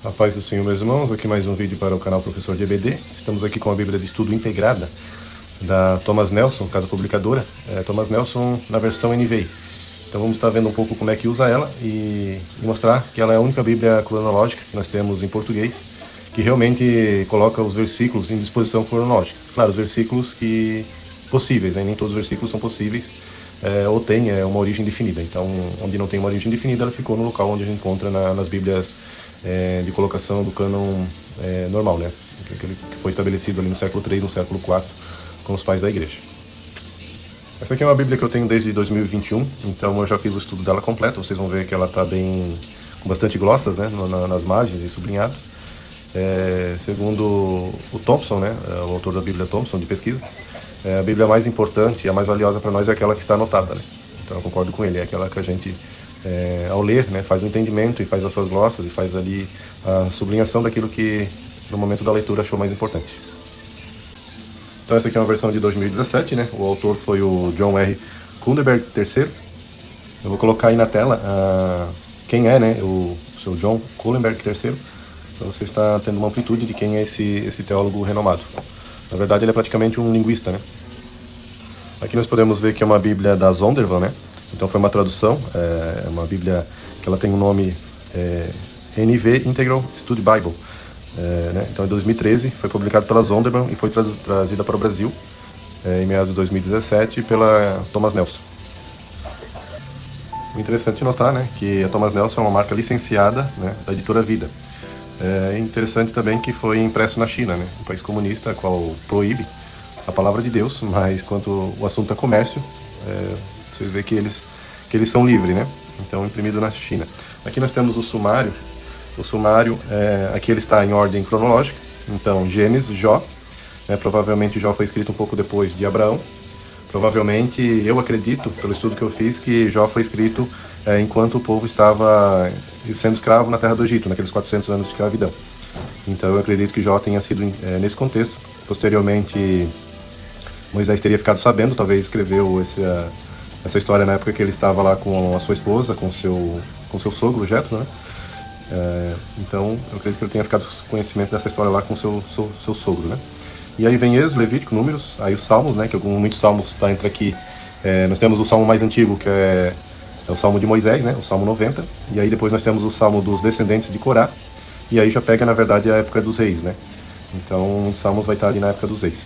A paz do Senhor, meus irmãos, aqui mais um vídeo para o canal Professor de EBD. Estamos aqui com a Bíblia de Estudo Integrada da Thomas Nelson, casa publicadora, Thomas Nelson na versão NVI. Então vamos estar vendo um pouco como é que usa ela e mostrar que ela é a única Bíblia cronológica que nós temos em português, que realmente coloca os versículos em disposição cronológica. Claro, os versículos possíveis, né? Nem todos os versículos são possíveis, ou tem uma origem definida. Então, onde não tem uma origem definida, ela ficou no local onde a gente encontra nas Bíblias de colocação do cânon normal, né? Que foi estabelecido ali no século III, no século IV, com os pais da igreja. Essa aqui é uma Bíblia que eu tenho desde 2021, então eu já fiz o estudo dela completo. Vocês vão ver que ela está bem, com bastante glossas, né, nas margens e sublinhado. Segundo o Thompson, né, o autor da Bíblia Thompson, de pesquisa, a Bíblia mais importante e a mais valiosa para nós é aquela que está anotada, né? Então eu concordo com ele, é aquela que a gente, ao ler, né, faz o entendimento e faz as suas glossas e faz ali a sublinhação daquilo que no momento da leitura achou mais importante. Então essa aqui é uma versão de 2017, né? O autor foi o John R. Kuhlenberg III. Eu vou colocar aí na tela quem é, né, o seu John Kuhlenberg III, para você estar tendo uma amplitude de quem é esse teólogo renomado. Na verdade, ele é praticamente um linguista, né? Aqui nós podemos ver que é uma Bíblia da Zondervan, né? Então foi uma tradução, é uma Bíblia que ela tem o nome NV Integral Study Bible. Né? Então em 2013 foi publicado pela Zondervan e foi trazida para o Brasil em meados de 2017 pela Thomas Nelson. O interessante notar, né, que a Thomas Nelson é uma marca licenciada, né, da editora Vida. É interessante também que foi impresso na China, né, um país comunista, qual proíbe a palavra de Deus, mas quanto o assunto é comércio, vocês veem que eles são livres, né? Então imprimido na China. Aqui nós temos o sumário. O sumário, aqui ele está em ordem cronológica. Então, Gênesis, Jó. Provavelmente Jó foi escrito um pouco depois de Abraão. Provavelmente, eu acredito, pelo estudo que eu fiz, que Jó foi escrito enquanto o povo estava sendo escravo na terra do Egito, naqueles 400 anos de escravidão. Então, eu acredito que Jó tenha sido nesse contexto. Posteriormente, Moisés teria ficado sabendo, talvez escreveu essa história na época que ele estava lá com a sua esposa, com seu sogro, Jetro, né? Então, eu acredito que ele tenha ficado com conhecimento dessa história lá com seu sogro, né? E aí vem Êxodo, Levítico, Números, aí os Salmos, né? Que muitos Salmos está entre aqui. Nós temos o Salmo mais antigo, que é o Salmo de Moisés, né? O Salmo 90. E aí depois nós temos o Salmo dos descendentes de Corá. E aí já pega, na verdade, a época dos reis, né? Então, os Salmos vai estar ali na época dos reis.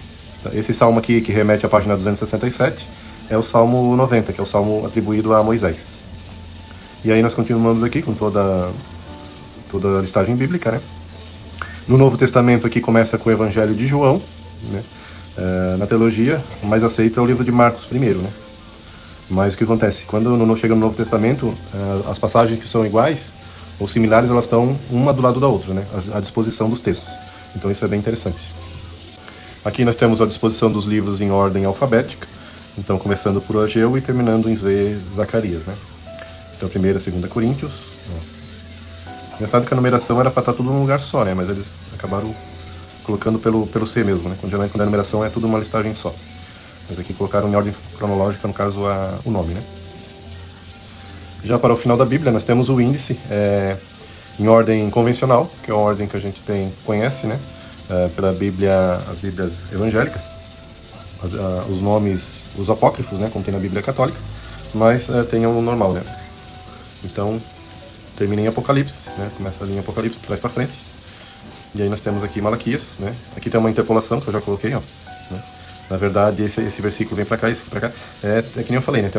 Esse Salmo aqui, que remete à página 267, é o Salmo 90, que é o Salmo atribuído a Moisés. E aí nós continuamos aqui com toda a listagem bíblica, né? No Novo Testamento aqui começa com o Evangelho de João, né? Na teologia, o mais aceito é o livro de Marcos primeiro, né? Mas o que acontece? Quando chega no Novo Testamento, as passagens que são iguais ou similares, elas estão uma do lado da outra, né? À disposição dos textos. Então isso é bem interessante. Aqui nós temos a disposição dos livros em ordem alfabética. Então começando por Ageu e terminando em Zacarias, né? Então 1ª e 2ª Coríntios. Engraçado que a numeração era para estar tudo num lugar só, né? Mas eles acabaram colocando pelo C mesmo, né? Quando a numeração é tudo uma listagem só. Mas aqui colocaram em ordem cronológica, no caso, o nome, né? Já para o final da Bíblia, nós temos o índice em ordem convencional, que é a ordem que a gente conhece, né? Pela Bíblia, as Bíblias evangélicas. Os nomes, os apócrifos, né? Como tem na Bíblia católica. Mas tem o normal, né? Então, termina em Apocalipse, né? Começa ali em Apocalipse, de trás para frente. E aí nós temos aqui Malaquias, né? Aqui tem uma interpolação que eu já coloquei, ó. Né? Na verdade, esse versículo vem para cá, esse para cá. É que nem eu falei, né?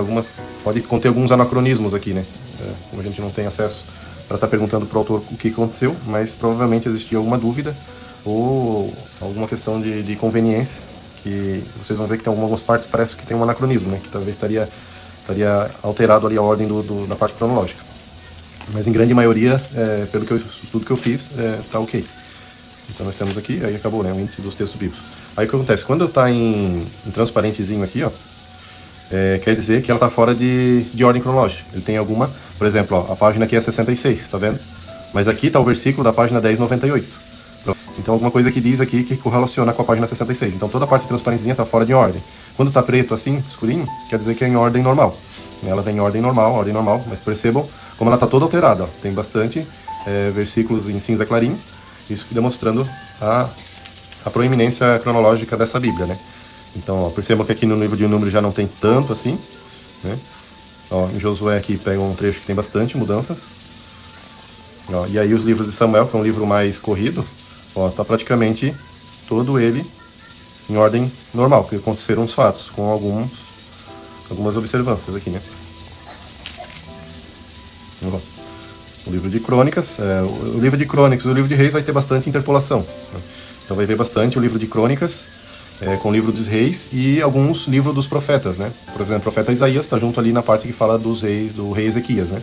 Pode conter alguns anacronismos aqui, né? Como a gente não tem acesso para estar perguntando para o autor o que aconteceu, mas provavelmente existia alguma dúvida ou alguma questão de conveniência, que vocês vão ver que tem algumas partes, parece que tem um anacronismo, né? Que talvez estaria alterado ali a ordem da parte cronológica. Mas em grande maioria, pelo estudo que eu fiz, tá ok. Então nós temos aqui, aí acabou, né, o índice dos textos bíblicos. Aí o que acontece? Quando está em transparentezinho aqui, ó, quer dizer que ela está fora de ordem cronológica. Ele tem alguma, por exemplo, ó, a página aqui é 66, tá vendo? Mas aqui está o versículo da página 1098. Então alguma coisa que diz aqui que correlaciona com a página 66. Então toda a parte transparentezinha está fora de ordem. Quando está preto assim, escurinho, quer dizer que é em ordem normal. Ela tem ordem normal, mas percebam como ela está toda alterada, ó. Tem bastante versículos em cinza clarinho, isso demonstrando a proeminência cronológica dessa Bíblia, né? Então, ó, percebam que aqui no livro de Números já não tem tanto assim, né? Ó, em Josué aqui pega um trecho que tem bastante mudanças. Ó, e aí os livros de Samuel, que é um livro mais corrido, ó, tá praticamente todo ele em ordem normal, porque aconteceram os fatos, com algumas observâncias aqui, né? O livro de Crônicas, o livro de Crônicas e o livro de Reis vai ter bastante interpolação, né? Então vai ver bastante o livro de Crônicas com o livro dos Reis e alguns livros dos profetas, né? Por exemplo, o profeta Isaías está junto ali na parte que fala dos reis, do rei Ezequias, né?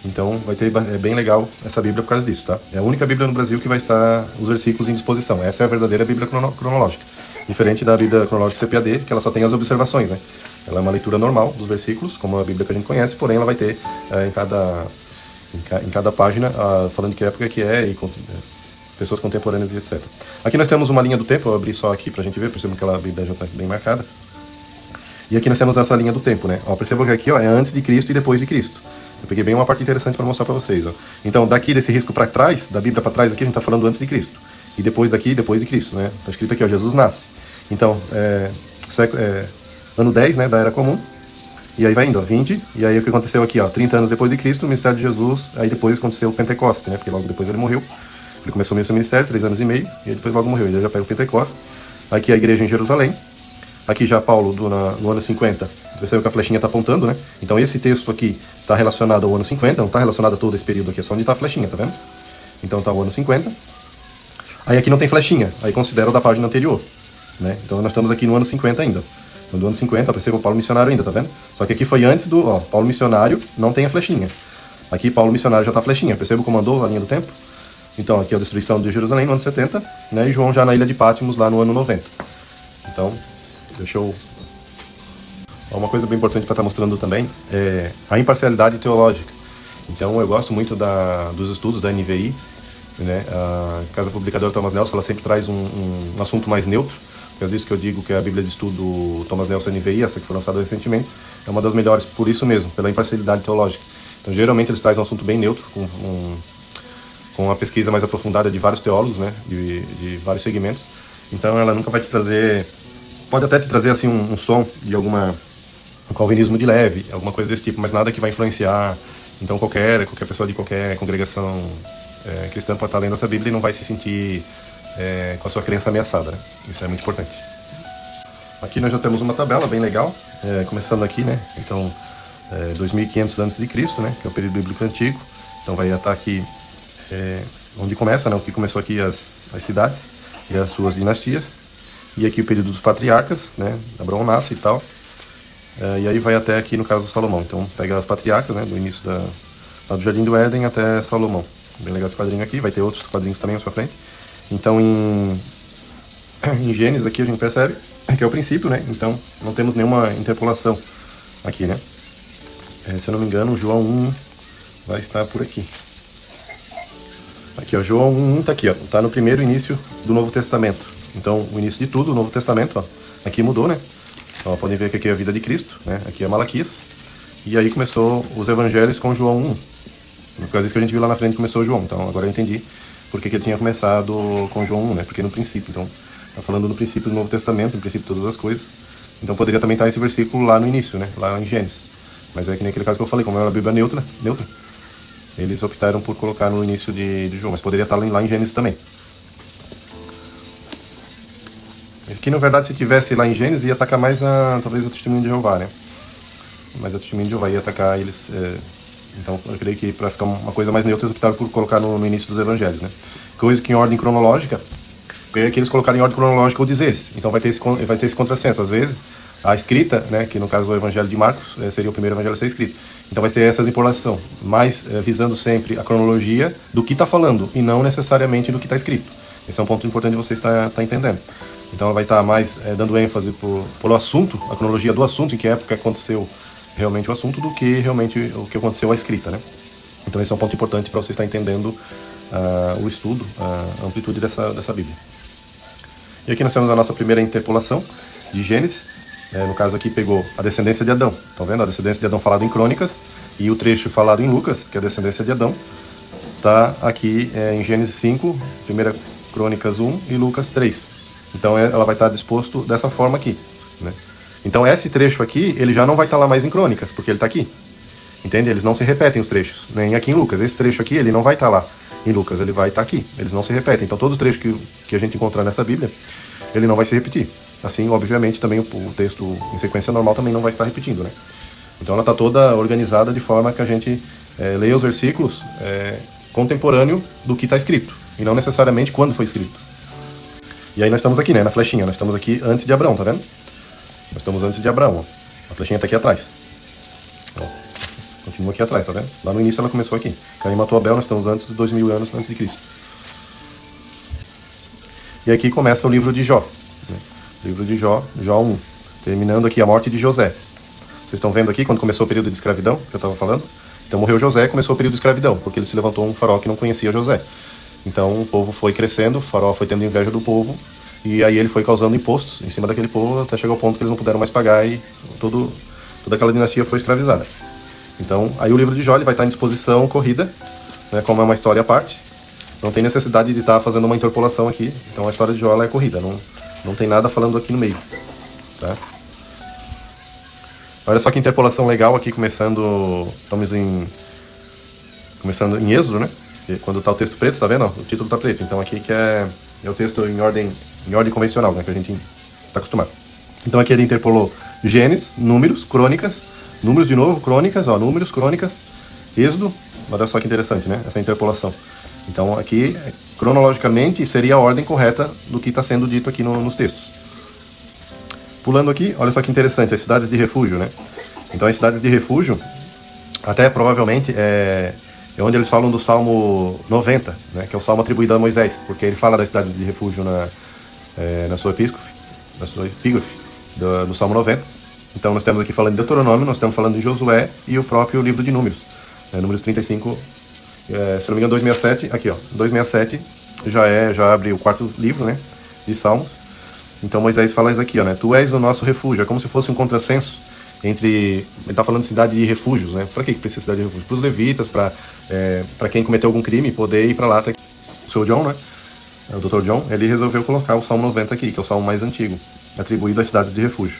Então vai ter, bem legal essa Bíblia por causa disso, tá? É a única Bíblia no Brasil que vai estar os versículos em disposição. Essa é a verdadeira Bíblia cronológica. Diferente da Bíblia cronológica CPAD, que ela só tem as observações, né? Ela é uma leitura normal dos versículos, como a Bíblia que a gente conhece, porém ela vai ter em cada página falando de que época que é e pessoas contemporâneas e etc. Aqui nós temos uma linha do tempo, eu abri só aqui pra gente ver, percebam que a Bíblia já está bem marcada. E aqui nós temos essa linha do tempo, né? Ó, percebam que aqui ó, é antes de Cristo e depois de Cristo. Eu peguei bem uma parte interessante para mostrar para vocês. Ó. Então, daqui desse risco para trás, da Bíblia para trás, aqui a gente está falando antes de Cristo. E depois daqui, depois de Cristo, né? Está escrito aqui, ó, Jesus nasce. Então, ano 10, né, da Era Comum. E aí vai indo, ó, 20. E aí o que aconteceu aqui, ó, 30 anos depois de Cristo, o ministério de Jesus. Aí depois aconteceu o Pentecostes, né? Porque logo depois ele morreu. Ele começou o seu ministério, 3 anos e meio. E aí depois logo morreu. Ele já pega o Pentecostes. Aqui a igreja em Jerusalém. Aqui já Paulo, no ano 50, percebeu que a flechinha está apontando, né? Então esse texto aqui está relacionado ao ano 50, não está relacionado a todo esse período aqui, é só onde está a flechinha, tá vendo? Então está o ano 50. Aí aqui não tem flechinha, aí considera o da página anterior, né? Então nós estamos aqui no ano 50 ainda. Então do ano 50, percebeu o Paulo missionário ainda, tá vendo? Só que aqui foi antes do, ó, Paulo missionário, não tem a flechinha. Aqui Paulo missionário já está a flechinha, percebeu como andou a linha do tempo? Então aqui é a destruição de Jerusalém no ano 70, né? E João já na ilha de Patmos lá no ano 90. Então, deixa eu... Uma coisa bem importante para estar mostrando também é a imparcialidade teológica. Então eu gosto muito dos estudos da NVI, né? A Casa Publicadora Thomas Nelson, ela sempre traz um assunto mais neutro. Às vezes que eu digo que a Bíblia de Estudo Thomas Nelson NVI, essa que foi lançada recentemente, é uma das melhores por isso mesmo, pela imparcialidade teológica. Então geralmente eles trazem um assunto bem neutro, com uma pesquisa mais aprofundada de vários teólogos, né? De vários segmentos. Então ela nunca vai te trazer... Pode até te trazer assim um som de um calvinismo de leve, alguma coisa desse tipo, mas nada que vai influenciar. Então qualquer pessoa de qualquer congregação cristã pode estar lendo essa Bíblia e não vai se sentir com a sua crença ameaçada, né? Isso é muito importante. Aqui nós já temos uma tabela bem legal, começando aqui, né? Então, 2500 a.C., né? Que é o período bíblico antigo. Então vai estar aqui onde começa, né? O que começou aqui as cidades e as suas dinastias. E aqui o período dos patriarcas, né? Abraão nasce e tal. E aí vai até aqui no caso do Salomão. Então pega as patriarcas, né? Do início do Jardim do Éden até Salomão. Bem legal esse quadrinho aqui. Vai ter outros quadrinhos também mais pra frente. Então em Gênesis aqui a gente percebe que é o princípio, né? Então não temos nenhuma interpolação aqui, né? Se eu não me engano, João 1 vai estar por aqui. Aqui, ó. João 1 tá aqui, ó. Tá no primeiro início do Novo Testamento. Então, o início de tudo, o Novo Testamento, ó, aqui mudou, né? Ó, podem ver que aqui é a vida de Cristo, né? Aqui é Malaquias. E aí começou os evangelhos com João 1. Por causa disso que a gente viu lá na frente começou João. Então, agora eu entendi por que ele tinha começado com João 1, né? Porque no princípio, então, tá falando no princípio do Novo Testamento, no princípio de todas as coisas. Então, poderia também estar esse versículo lá no início, né? Lá em Gênesis. Mas é que nem aquele caso que eu falei, como é uma Bíblia neutra, eles optaram por colocar no início de João. Mas poderia estar lá em Gênesis também. Que na verdade se tivesse lá em Gênesis ia atacar mais talvez o testemunho de Jeová, né? Mas o testemunho de Jeová ia atacar eles. Então eu creio que para ficar uma coisa mais neutra eles optaram por colocar no início dos evangelhos, né? Coisa que em ordem cronológica, que eles colocaram em ordem cronológica o dizer. Então vai ter esse contrassenso. Às vezes a escrita, né? Que no caso do Evangelho de Marcos seria o primeiro evangelho a ser escrito. Então vai ser essa interpolação, mas visando sempre a cronologia do que está falando e não necessariamente do que está escrito. Esse é um ponto importante de você estar entendendo. Então ela vai estar mais dando ênfase pelo assunto, a cronologia do assunto, em que época aconteceu realmente o assunto, do que realmente o que aconteceu a escrita, né? Então esse é um ponto importante para você estar entendendo o estudo, a amplitude dessa Bíblia. E aqui nós temos a nossa primeira interpolação de Gênesis. No caso aqui pegou a descendência de Adão. Estão vendo? A descendência de Adão falado em Crônicas e o trecho falado em Lucas, que é a descendência de Adão. está aqui em Gênesis 5, 1 Crônicas 1 e Lucas 3. Então ela vai estar disposto dessa forma aqui, né? Então esse trecho aqui, ele já não vai estar lá mais em Crônicas, porque ele está aqui. Entende? Eles não se repetem os trechos, nem aqui em Lucas. Esse trecho aqui, ele não vai estar lá em Lucas, ele vai estar aqui. Eles não se repetem. Então todos os trechos que a gente encontrar nessa Bíblia, ele não vai se repetir. Assim, obviamente, também o texto em sequência normal também não vai estar repetindo, né? Então ela está toda organizada de forma que a gente leia os versículos contemporâneo do que está escrito, e não necessariamente quando foi escrito. E aí nós estamos aqui, né, na flechinha. Nós estamos aqui antes de Abraão, tá vendo? Nós estamos antes de Abraão, ó. A flechinha está aqui atrás. Ó. Continua aqui atrás, tá vendo? Lá no início ela começou aqui. Caim matou Abel, nós estamos antes de 2000 anos antes de Cristo. E aqui começa o livro de Jó. Né? Livro de Jó, Jó 1. Terminando aqui a morte de José. Vocês estão vendo aqui quando começou o período de escravidão, que eu estava falando? Então morreu José e começou o período de escravidão, porque ele se levantou um faraó que não conhecia José. Então o povo foi crescendo, o faraó foi tendo inveja do povo, e aí ele foi causando impostos em cima daquele povo, até chegar ao ponto que eles não puderam mais pagar e toda aquela dinastia foi escravizada. Então, aí o livro de Jó ele vai estar em disposição corrida, né, como é uma história à parte. Não tem necessidade de estar fazendo uma interpolação aqui. Então a história de Jó ela é corrida, não tem nada falando aqui no meio. Tá? Olha só que interpolação legal aqui, começando em Êxodo, né? Quando está o texto preto, tá vendo? O título está preto. Então aqui que é o texto em ordem convencional, né, que a gente está acostumado. Então aqui ele interpolou Gênesis, Números, Crônicas, Números de novo, Crônicas, ó, Números, Crônicas, Êxodo. Olha só que interessante, né? Essa interpolação. Então aqui, cronologicamente, seria a ordem correta do que está sendo dito aqui nos textos. Pulando aqui, olha só que interessante, as cidades de refúgio, né? Então as cidades de refúgio, até provavelmente é onde eles falam do Salmo 90, né? Que é o salmo atribuído a Moisés, porque ele fala das cidades de refúgio na sua epígrafe do Salmo 90. Então nós estamos aqui falando de Deuteronômio, nós estamos falando de Josué e o próprio livro de Números. Números 35, se não me engano, 267, aqui ó, 267 já abre o quarto livro, né? De Salmos. Então Moisés fala isso aqui, ó, né? Tu és o nosso refúgio. É como se fosse um contrassenso entre... Ele está falando de cidade de refúgios, né? Para que precisa de cidade de refúgio? Para os levitas, para quem cometeu algum crime, poder ir para lá. O seu John, né? O Dr. John, ele resolveu colocar o Salmo 90 aqui, que é o salmo mais antigo, atribuído às cidades de refúgio.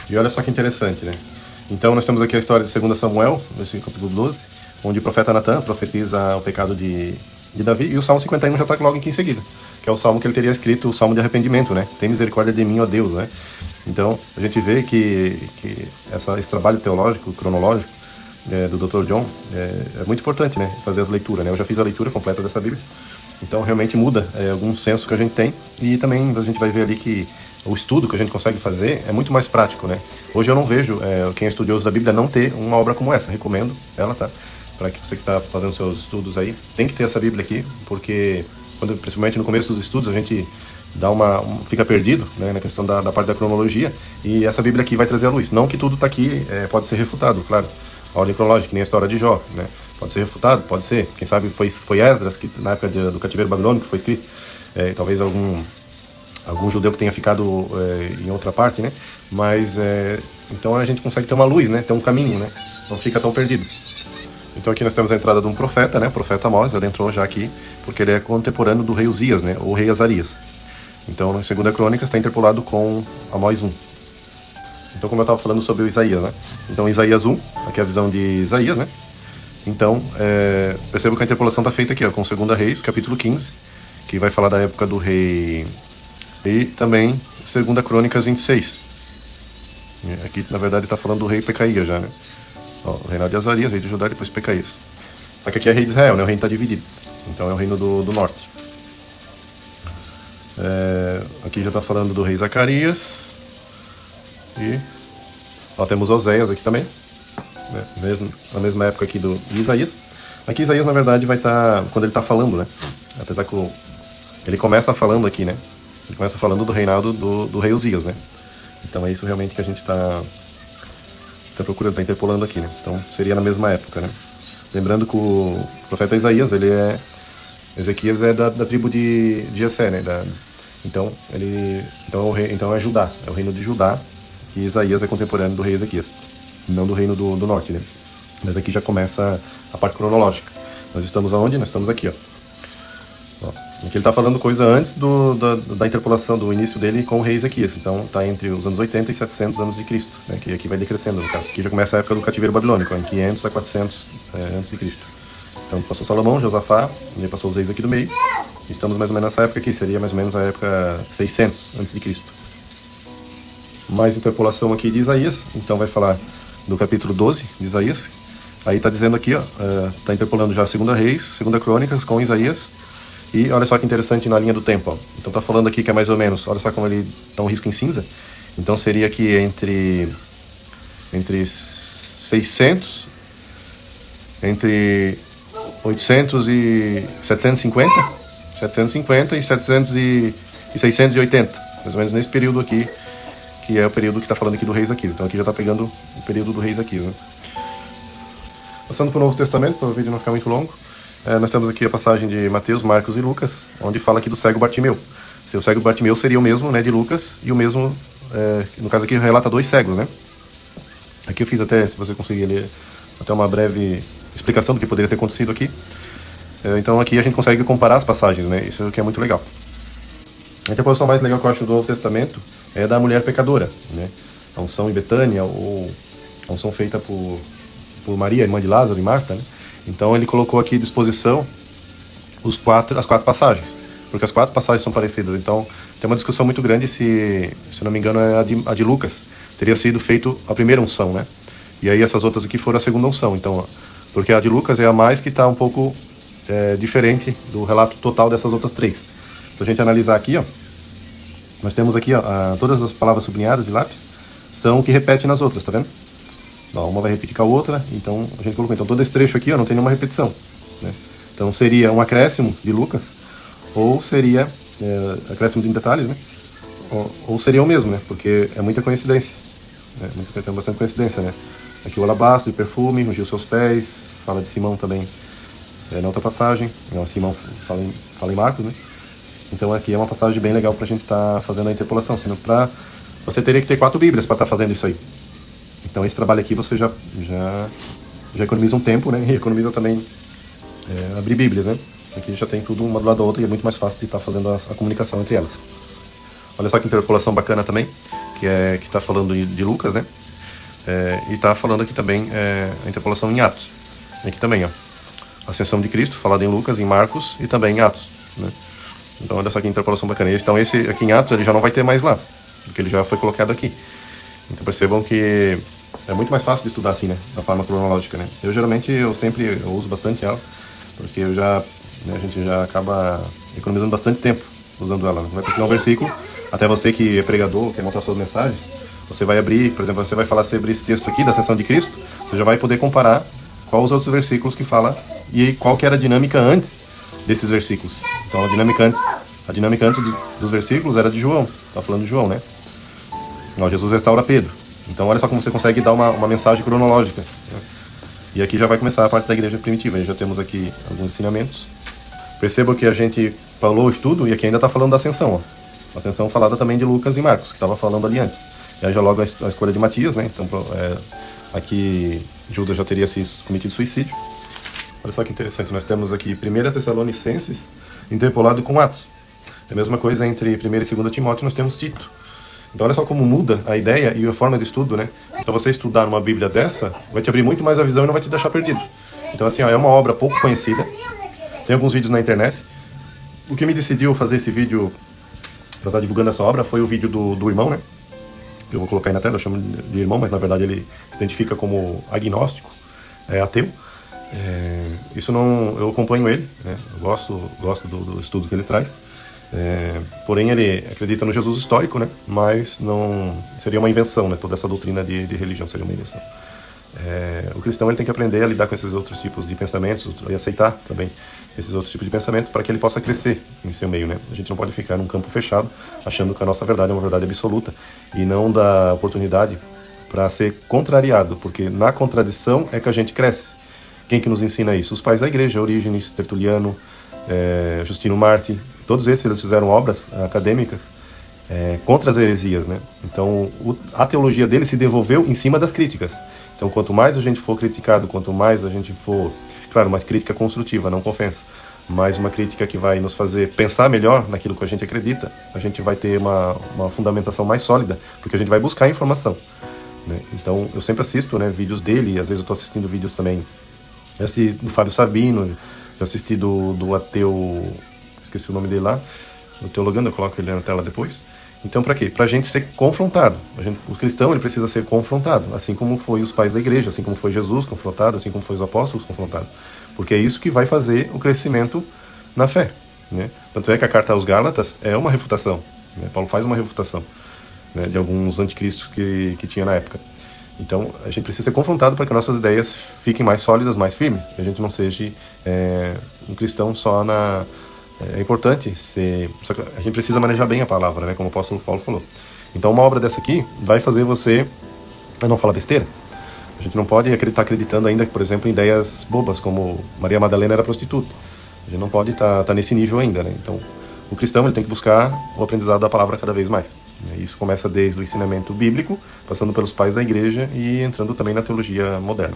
E olha só que interessante, né? Então nós temos aqui a história de 2 Samuel, nesse capítulo 12, onde o profeta Natan profetiza o pecado de Davi, e o Salmo 51 já está logo aqui em seguida, que é o salmo que ele teria escrito, o salmo de arrependimento, né? Tem misericórdia de mim, ó Deus, né? Então, a gente vê que esse trabalho teológico, cronológico, do Dr. John, é muito importante, né? Fazer as leituras, né? Eu já fiz a leitura completa dessa Bíblia, então realmente muda algum senso que a gente tem, e também a gente vai ver ali que o estudo que a gente consegue fazer é muito mais prático, né? Hoje eu não vejo quem é estudioso da Bíblia não ter uma obra como essa, recomendo ela, tá? Para que você que está fazendo seus estudos aí, tem que ter essa Bíblia aqui, porque principalmente no começo dos estudos a gente fica perdido, né, na questão da parte da cronologia, e essa Bíblia aqui vai trazer a luz. Não que tudo está aqui pode ser refutado, claro, a ordem cronológica, que nem a história de Jó, né? Pode ser refutado, pode ser, quem sabe foi Esdras, que na época do cativeiro babilônico foi escrito, talvez algum judeu que tenha ficado em outra parte, né? Mas então a gente consegue ter uma luz, né? Ter um caminho, né? Não fica tão perdido. Então aqui nós temos a entrada de um profeta, né? O profeta Amós, ele entrou já aqui, porque ele é contemporâneo do rei Uzias, né? Ou rei Azarias. Então, na segunda crônica está interpolado com Amós 1. Então, como eu estava falando sobre o Isaías, né? Então, Isaías 1, aqui é a visão de Isaías, né? Então, perceba que a interpolação está feita aqui, ó, com 2 Reis, capítulo 15, que vai falar da época do rei, e também 2 Crônicas 26. Aqui, na verdade, está falando do rei Pecaías já, né? Ó, o reinado de Azarias, rei de Judá, e depois Pecaías. Só que aqui é rei de Israel, né? O reino está dividido. Então é o reino do norte. Aqui já está falando do rei Zacarias. E ó, temos Oséias aqui também, né? Na mesma época aqui de Isaías. Aqui Isaías, na verdade, vai estar... quando ele está falando, né? Apesar que ele começa falando aqui, né? Ele começa falando do reinado do rei Uzias, né? Então é isso realmente que a gente está procurando, está interpolando aqui, né? Então seria na mesma época, né? Lembrando que o profeta Isaías, Ezequias é da tribo de Jessé, né? Então é Judá, é o reino de Judá, e Isaías é contemporâneo do rei Ezequias, não do reino do norte, né? Mas aqui já começa a parte cronológica. Nós estamos aonde? Nós estamos aqui, ó. Aqui ele está falando coisa antes da interpolação, do início dele com o rei Ezequias. Então está entre os anos 80 e 700 anos de Cristo, né? Que aqui vai decrescendo, no caso. Aqui já começa a época do cativeiro babilônico, em 500 a 400 antes de Cristo. Então passou Salomão, Josafá, e aí passou os reis aqui do meio. Estamos mais ou menos nessa época aqui, seria mais ou menos a época 600 antes de Cristo. Mais interpolação aqui de Isaías, então vai falar do capítulo 12 de Isaías. Aí está dizendo aqui, ó, está interpolando já a 2 Reis, 2 Crônicas com Isaías. E olha só que interessante na linha do tempo, ó. Então tá falando aqui que é mais ou menos, olha só como ele tá um risco em cinza. Então seria aqui entre 600, entre 800 e 750 e 700 e 680, mais ou menos nesse período aqui, que é o período que está falando aqui do rei Ezequias. Então aqui já está pegando o período do rei Ezequias, né? Passando para o Novo Testamento, para o vídeo não ficar muito longo, nós temos aqui a passagem de Mateus, Marcos e Lucas, onde fala aqui do cego Bartimeu. O cego Bartimeu seria o mesmo, né, de Lucas, e o mesmo, no caso aqui relata 2 cegos, né? Aqui eu fiz até, se você conseguir ler, até uma breve explicação do que poderia ter acontecido aqui. Então aqui a gente consegue comparar as passagens, né? Isso que é muito legal. A interposição mais legal que eu acho do Novo Testamento é da mulher pecadora, né? A unção em Betânia, ou a unção feita por Maria, irmã de Lázaro e Marta, né? Então ele colocou aqui à disposição as 4 passagens, porque as 4 passagens são parecidas. Então tem uma discussão muito grande se não me engano, é a de Lucas. Teria sido feito a primeira unção, né? E aí essas outras aqui foram a segunda unção. Então, porque a de Lucas é a mais que está um pouco diferente do relato total dessas outras 3. Se a gente analisar aqui, ó, nós temos aqui, ó, todas as palavras sublinhadas de lápis são o que repete nas outras, tá vendo? Uma vai repetir com a outra, então a gente colocou. Então todo esse trecho aqui, ó, não tem nenhuma repetição, né? Então seria um acréscimo de Lucas, ou seria acréscimo de detalhes, né? Ou seria o mesmo, né? Porque é muita coincidência, né? Tem bastante coincidência, né? Aqui o alabastro de perfume, ungiu seus pés, fala de Simão também na outra passagem. Simão fala em Marcos, né? Então aqui é uma passagem bem legal pra gente estar fazendo a interpolação, senão você teria que ter 4 Bíblias para estar fazendo isso aí. Então esse trabalho aqui você já economiza um tempo, né? E economiza também abrir Bíblias, né? Aqui já tem tudo uma do lado da outra e é muito mais fácil de estar fazendo a comunicação entre elas. Olha só que interpolação bacana também, que está falando de Lucas, né? E está falando aqui também a interpolação em Atos. Aqui também, ó. A ascensão de Cristo, falada em Lucas, em Marcos e também em Atos, né? Então olha só que interpolação bacana. Então esse aqui em Atos ele já não vai ter mais lá, porque ele já foi colocado aqui. Então percebam que é muito mais fácil de estudar assim, né? Da forma cronológica, né? Eu sempre uso bastante ela, porque a gente já acaba economizando bastante tempo usando ela. Vai pegar um versículo, até você que é pregador, quer montar suas mensagens, você vai abrir, por exemplo, você vai falar sobre esse texto aqui da ascensão de Cristo, você já vai poder comparar quais os outros versículos que fala e qual que era a dinâmica antes desses versículos. Então a dinâmica antes dos versículos era de João, tá falando de João, né? Não, Jesus restaura Pedro. Então olha só como você consegue dar uma mensagem cronológica, né? E aqui já vai começar a parte da igreja primitiva. Já temos aqui alguns ensinamentos. Perceba que a gente falou de tudo e aqui ainda está falando da ascensão, ó. A ascensão falada também de Lucas e Marcos, que estava falando ali antes. E aí já logo a escolha de Matias, né? Então aqui Judas já teria cometido suicídio. Olha só que interessante, nós temos aqui 1 Tessalonicenses interpolado com Atos. É a mesma coisa entre 1 e 2 Timóteo, nós temos Tito. Então olha só como muda a ideia e a forma de estudo, né? Então você estudar uma Bíblia dessa, vai te abrir muito mais a visão e não vai te deixar perdido. Então assim, ó, é uma obra pouco conhecida, tem alguns vídeos na internet. O que me decidiu fazer esse vídeo, para estar divulgando essa obra, foi o vídeo do irmão, né? Eu vou colocar aí na tela, eu chamo de irmão, mas na verdade ele se identifica como agnóstico, ateu. Isso não, eu acompanho ele, né? Eu gosto do estudo que ele traz. Porém ele acredita no Jesus histórico, né? Mas não seria uma invenção, né? Toda essa doutrina de religião seria uma invenção. O cristão ele tem que aprender a lidar com esses outros tipos de pensamentos e aceitar também esses outros tipos de pensamento para que ele possa crescer em seu meio, né? A gente não pode ficar num campo fechado achando que a nossa verdade é uma verdade absoluta e não dá oportunidade para ser contrariado, porque na contradição é que a gente cresce. Quem que nos ensina isso? Os pais da igreja, Orígenes, Tertuliano, Justino Marte, todos esses eles fizeram obras acadêmicas contra as heresias, né? Então a teologia dele se desenvolveu em cima das críticas. Então quanto mais a gente for criticado, quanto mais a gente for claro, uma crítica construtiva, não com ofensa, mas uma crítica que vai nos fazer pensar melhor naquilo que a gente acredita. A gente vai ter uma fundamentação mais sólida, porque a gente vai buscar informação, né? Então, eu sempre assisto, né, vídeos dele, e às vezes eu estou assistindo vídeos também, já assisti do Fábio Sabino, já assisti do ateu, esqueci o nome dele lá, o Teologando, eu coloco ele na tela depois. Então, para quê? Para a gente ser confrontado. O cristão, ele precisa ser confrontado, assim como foi os pais da igreja, assim como foi Jesus confrontado, assim como foi os apóstolos confrontados. Porque é isso que vai fazer o crescimento na fé, né? Tanto é que a carta aos Gálatas é uma refutação, né? Paulo faz uma refutação, né, de alguns anticristos que tinha na época. Então, a gente precisa ser confrontado para que nossas ideias fiquem mais sólidas, mais firmes, que a gente não seja um cristão só na... É importante ser... Só que a gente precisa manejar bem a palavra, né? Como o apóstolo Paulo falou. Então, uma obra dessa aqui vai fazer você não falar besteira. A gente não pode estar acreditando ainda, por exemplo, em ideias bobas, como Maria Madalena era prostituta. A gente não pode estar nesse nível ainda, né? Então, o cristão ele tem que buscar o aprendizado da palavra cada vez mais. Isso começa desde o ensinamento bíblico, passando pelos pais da igreja e entrando também na teologia moderna.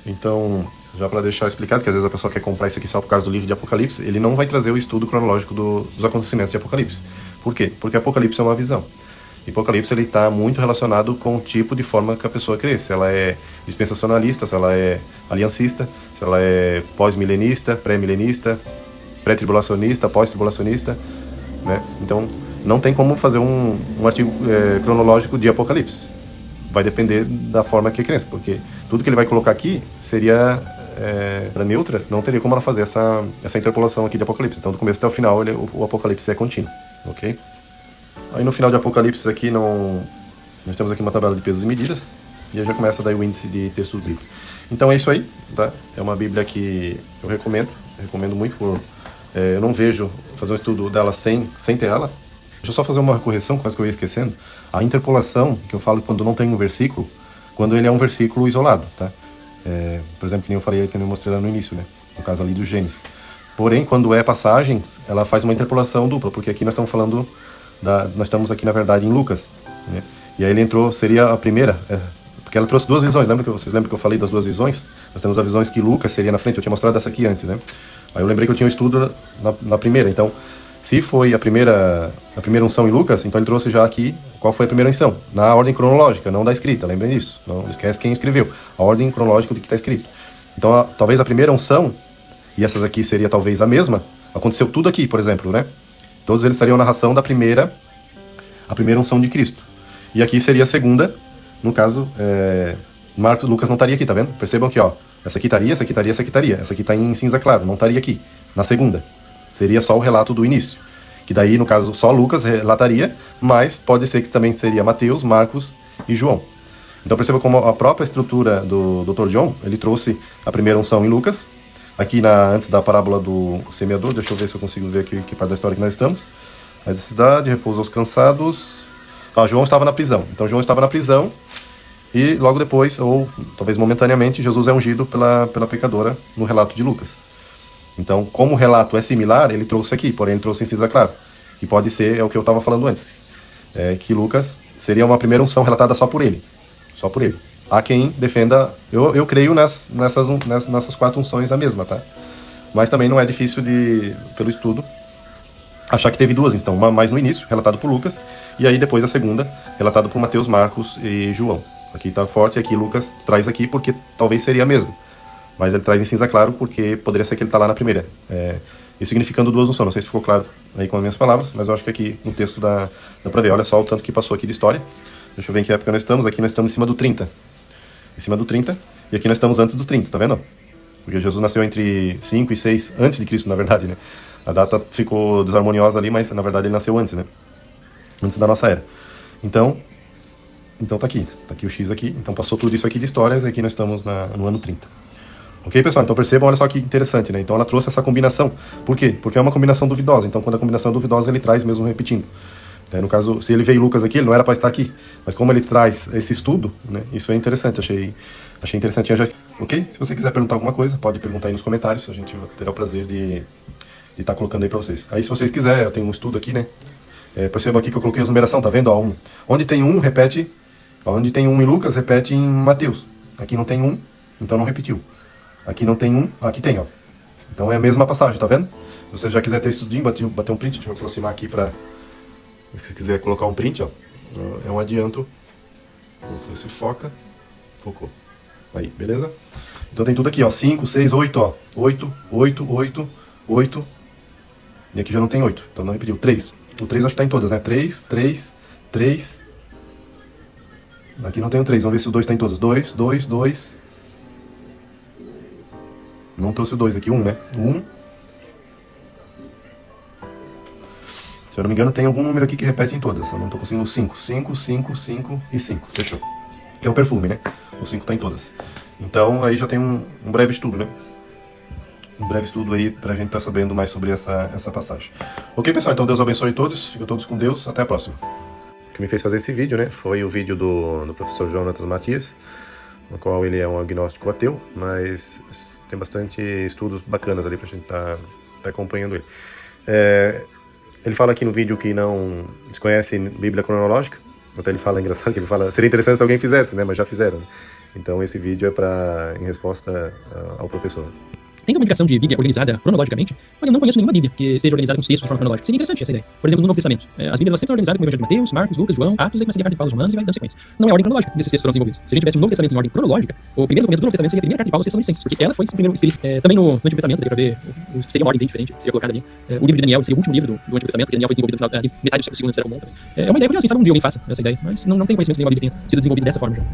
Então, já para deixar explicado, que às vezes a pessoa quer comprar isso aqui só por causa do livro de Apocalipse, ele não vai trazer o estudo cronológico dos acontecimentos de Apocalipse. Por quê? Porque Apocalipse é uma visão. E Apocalipse está muito relacionado com o tipo de forma que a pessoa crê. Se ela é dispensacionalista, se ela é aliancista, se ela é pós-milenista, pré-milenista, pré-tribulacionista, pós-tribulacionista, né? Então, não tem como fazer um artigo cronológico de Apocalipse. Vai depender da forma que é crença, porque tudo que ele vai colocar aqui seria para neutra, não teria como ela fazer essa interpolação aqui de Apocalipse. Então, do começo até o final, o Apocalipse é contínuo, ok? Aí no final de Apocalipse aqui, nós temos aqui uma tabela de pesos e medidas, e aí já começa daí o índice de textos bíblicos. Então é isso aí, tá? É uma Bíblia que eu recomendo muito. Eu não vejo fazer um estudo dela sem ter ela. Deixa eu só fazer uma correção, quase que eu ia esquecendo. A interpolação, que eu falo quando não tem um versículo, quando ele é um versículo isolado, tá? Por exemplo, que nem eu falei, que eu mostrei lá no início, né? No caso ali do Gênesis. Porém, quando é passagens, ela faz uma interpolação dupla, porque aqui nós estamos falando, nós estamos aqui na verdade em Lucas, né? E aí ele entrou, seria a primeira, porque ela trouxe duas visões, vocês lembram que eu falei das duas visões? Nós temos as visões que Lucas seria na frente, eu tinha mostrado essa aqui antes, né? Aí eu lembrei que eu tinha um estudo na primeira, então... Se foi a primeira unção em Lucas, então ele trouxe já aqui qual foi a primeira unção, na ordem cronológica, não da escrita, lembrem disso, não esquece quem escreveu, a ordem cronológica do que está escrito. Então, talvez a primeira unção, e essas aqui seria talvez a mesma, aconteceu tudo aqui, por exemplo, né? Todos eles estariam na narração da primeira unção de Cristo. E aqui seria a segunda, no caso, Lucas não estaria aqui, tá vendo? Percebam aqui, ó, essa aqui estaria, essa aqui estaria, essa aqui estaria, essa aqui está em cinza claro, não estaria aqui, na segunda. Seria só o relato do início, que daí, no caso, só Lucas relataria, mas pode ser que também seria Mateus, Marcos e João. Então perceba como a própria estrutura do Dr. John, ele trouxe a primeira unção em Lucas, aqui antes da parábola do semeador, deixa eu ver se eu consigo ver aqui que parte da história que nós estamos. A cidade repousa aos cansados. João estava na prisão, então João estava na prisão, e logo depois, ou talvez momentaneamente, Jesus é ungido pela pecadora no relato de Lucas. Então, como o relato é similar, ele trouxe aqui, porém ele trouxe em cinza claro. Que pode ser, é o que eu estava falando antes, que Lucas seria uma primeira unção relatada só por ele. Só por ele. Há quem defenda, eu creio nessas quatro unções a mesma, tá? Mas também não é difícil pelo estudo, achar que teve duas, então, uma mais no início, relatado por Lucas, e aí depois a segunda, relatado por Mateus, Marcos e João. Aqui está forte, aqui Lucas traz aqui porque talvez seria a mesma. Mas ele traz em cinza claro porque poderia ser que ele está lá na primeira. E significando duas unções. Não sei se ficou claro aí com as minhas palavras, mas eu acho que aqui no texto dá para ver. Olha só o tanto que passou aqui de história. Deixa eu ver em que época nós estamos. Aqui nós estamos em cima do 30. Em cima do 30. E aqui nós estamos antes do 30, tá vendo? Porque Jesus nasceu entre 5 e 6 antes de Cristo, na verdade, né? A data ficou desarmoniosa ali, mas na verdade ele nasceu antes, né? Antes da nossa era. Então tá aqui o X aqui. Então passou tudo isso aqui de histórias e aqui nós estamos no ano 30. Ok, pessoal? Então percebam, olha só que interessante, né? Então ela trouxe essa combinação. Por quê? Porque é uma combinação duvidosa. Então quando a combinação é duvidosa, ele traz mesmo repetindo. No caso, se ele veio Lucas aqui, ele não era para estar aqui. Mas como ele traz esse estudo, né? Isso é interessante, achei interessante. Ok? Se você quiser perguntar alguma coisa, pode perguntar aí nos comentários. A gente terá o prazer de estar colocando aí para vocês. Aí se vocês quiserem, eu tenho um estudo aqui, né? Percebam aqui que eu coloquei a numeração, tá vendo? Ó, onde tem um, repete. Onde tem um em Lucas, repete em Mateus. Aqui não tem um, então não repetiu. Aqui não tem um, aqui tem, ó. Então é a mesma passagem, tá vendo? Se você já quiser ter estudinho, bater um print, deixa eu aproximar aqui pra... Se você quiser colocar um print, ó. É um adianto. Vamos ver se foca. Focou. Aí, beleza? Então tem tudo aqui, ó. 5, 6, 8, ó. 8, 8, 8, 8. E aqui já não tem 8. Então não repetiu. 3. O 3 acho que tá em todas, né? 3, 3, 3. Aqui não tem o 3. Vamos ver se o 2 tá em todas. 2, 2, 2. Não trouxe o 2 aqui. 1, né? 1. Se eu não me engano, tem algum número aqui que repete em todas. Eu não tô conseguindo o 5. 5, 5, 5 e 5. Fechou. Que é o perfume, né? O 5 tá em todas. Então aí já tem um breve estudo, né? Um breve estudo aí pra gente estar sabendo mais sobre essa passagem. Ok, pessoal? Então Deus abençoe todos. Fiquem todos com Deus. Até a próxima. O que me fez fazer esse vídeo, né? Foi o vídeo do professor Jonatas Matias, no qual ele é um agnóstico ateu, mas tem bastante estudos bacanas ali pra gente tá acompanhando ele. Ele fala aqui no vídeo que não desconhece Bíblia cronológica. Até ele fala, engraçado, que ele fala, seria interessante se alguém fizesse, né? Mas já fizeram. Né? Então esse vídeo é em resposta ao professor. Tem uma indicação de Bíblia organizada cronologicamente, mas eu não conheço nenhuma Bíblia que seja organizada com os textos de forma cronológica. Seria interessante essa ideia. Por exemplo, no Novo Testamento. As Bíblias sempre são organizadas com o Evangelho de Mateus, Marcos, Lucas, João, Atos, aí começa a carta de Paulo aos Romanos e vai dando sequência. Não é ordem cronológica desses textos foram desenvolvidos. Se a gente tivesse um Novo Testamento em ordem cronológica, o primeiro documento do Novo Testamento seria a primeira carta de Paulo aos Tessalonicenses, porque ela foi o primeiro escrito. Também no Antigo Testamento, daria pra ver, seria uma ordem bem diferente, seria colocada ali. O livro de Daniel seria o último livro do Antigo Testamento, porque Daniel foi desenvolvido no final, metade do século II antes era comum também. É uma ideia curiosa, quem sabe um dia alguém faça essa ideia, mas não tem conhecimento de nenhuma Bíblia que tenha sido desenvolvida dessa forma já.